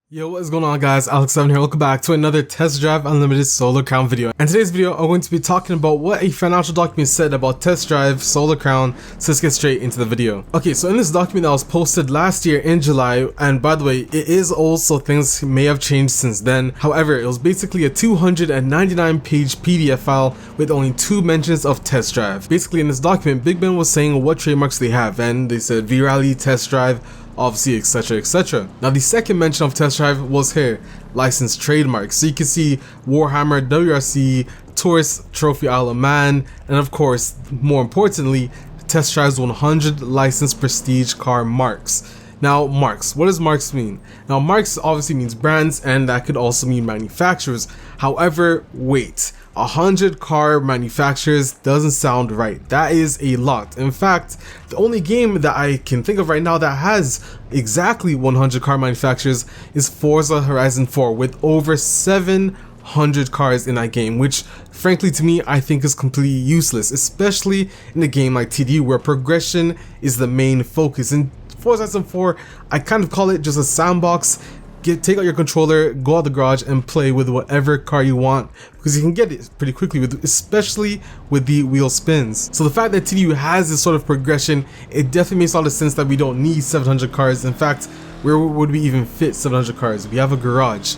Yo, what is going on guys, Alex7 here, welcome back to another Test Drive Unlimited Solar Crown video. And today's video, I'm going to be talking about what a financial document said about Test Drive Solar Crown, so let's get straight into the video. Okay, so in this document that was posted last year in July, and by the way, it is old, so things may have changed since then. However, it was basically a 299 page PDF file with only 2 mentions of Test Drive. Basically in this document, Big Ben was saying what trademarks they have, and they said V-Rally, Test Drive, obviously, etc, etc. Now the second mention of Test Drive was here, licensed trademarks. So you can see Warhammer, WRC, Tourist, Trophy Isle of Man, and of course, more importantly, Test Drive's 100 licensed prestige car marks. Now, marks. What does marks mean? Now, marks obviously means brands, and that could also mean manufacturers. However, wait. 100 car manufacturers doesn't sound right. That is a lot. In fact, the only game that I can think of right now that has exactly 100 car manufacturers is Forza Horizon 4 with over 700 cars in that game, which frankly to me I think is completely useless, especially in a game like TDU where progression is the main focus. In Forza Horizon 4, I kind of call it just a sandbox. Take out your controller, go out the garage and play with whatever car you want, because you can get it pretty quickly, especially with the wheel spins. So the fact that TDU has this sort of progression, it definitely makes a lot of sense that we don't need 700 cars. In fact, where would we even fit 700 cars? We have a garage.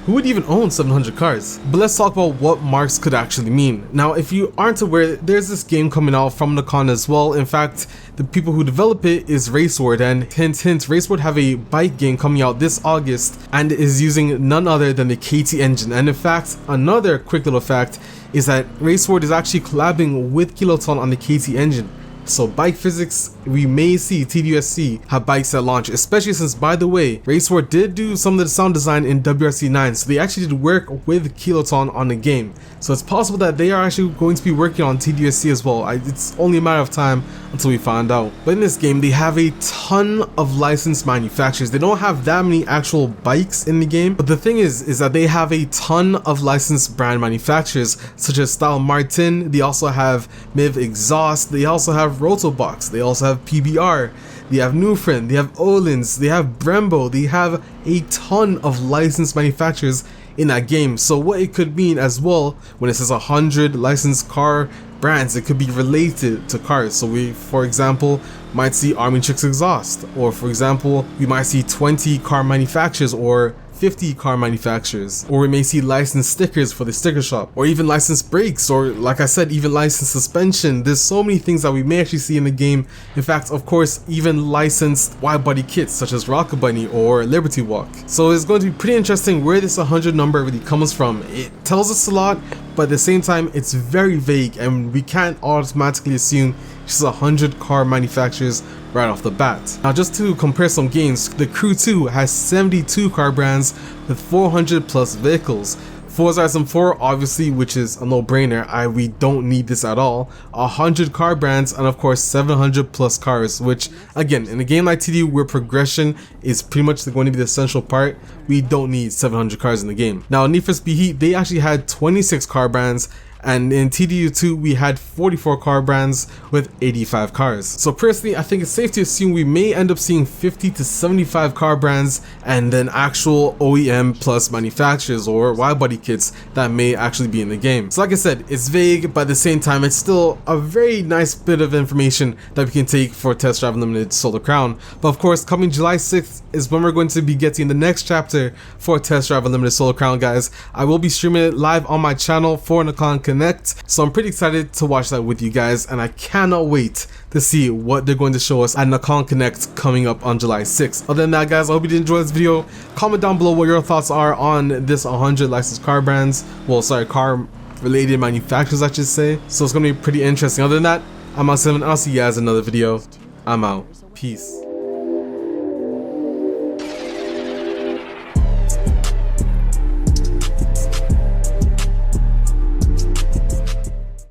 Who would even own 700 cars? But let's talk about what marks could actually mean. Now, if you aren't aware, there's this game coming out from nacon as well. In fact, the people who develop it is Raceward, and hint hint, Raceward have a bike game coming out this August and is using none other than the KT engine. And in fact, another quick little fact is that Raceward is actually collabing with Kylotonn on the KT engine. So bike physics, we may see TDUSC have bikes at launch, especially since, by the way, Raceward did do some of the sound design in WRC 9, so they actually did work with Kylotonn on the game. So it's possible that they are actually going to be working on TDUSC as well. It's only a matter of time until we find out. But in this game, they have a ton of licensed manufacturers. They don't have that many actual bikes in the game, but the thing is that they have a ton of licensed brand manufacturers, such as Style Martin. They also have Miv Exhaust. They also have Rotobox, they also have PBR, they have Newfriend, they have Olins, they have Brembo. They have a ton of licensed manufacturers in that game. So what it could mean as well, when it says 100 licensed car brands, it could be related to cars. So we, for example, might see Army Chicks Exhaust, or for example, we might see 20 car manufacturers or 50 car manufacturers, or we may see licensed stickers for the sticker shop, or even licensed brakes, or like I said, even licensed suspension. There's so many things that we may actually see in the game. In fact, of course, even licensed wide body kits such as Rocket Bunny or Liberty Walk. So it's going to be pretty interesting where this 100 number really comes from. It tells us a lot, but at the same time it's very vague, and we can't automatically assume just 100 car manufacturers right off the bat. Now, just to compare some games, the Crew 2 has 72 car brands with 400 plus vehicles. Forza Horizon 4, obviously, which is a no-brainer, we don't need this at all. 100 car brands, and of course 700 plus cars, which again, in a game like TDU where progression is pretty much going to be the essential part, we don't need 700 cars in the game. Now, Need for Speed Heat, they actually had 26 car brands, and in TDU2 we had 44 car brands with 85 cars. So personally, I think it's safe to assume we may end up seeing 50 to 75 car brands, and then actual OEM plus manufacturers or wide body kits that may actually be in the game. So like I said, it's vague, but at the same time it's still a very nice bit of information that we can take for Test Drive Unlimited Solar Crown. But of course, coming July 6th is when we're going to be getting the next chapter for Test Drive Unlimited Solar Crown, guys. I will be streaming it live on my channel for nacon Connect, so I'm pretty excited to watch that with you guys, and I cannot wait to see what they're going to show us at nacon Connect coming up on July 6th. Other than that, guys, I hope you did enjoy this video. Comment down below what your thoughts are on this 100 licensed car brands, well, sorry, car related manufacturers I should say. So it's gonna be pretty interesting. Other than that, I'm Alex7, and I'll see you guys in another video. I'm out. Peace.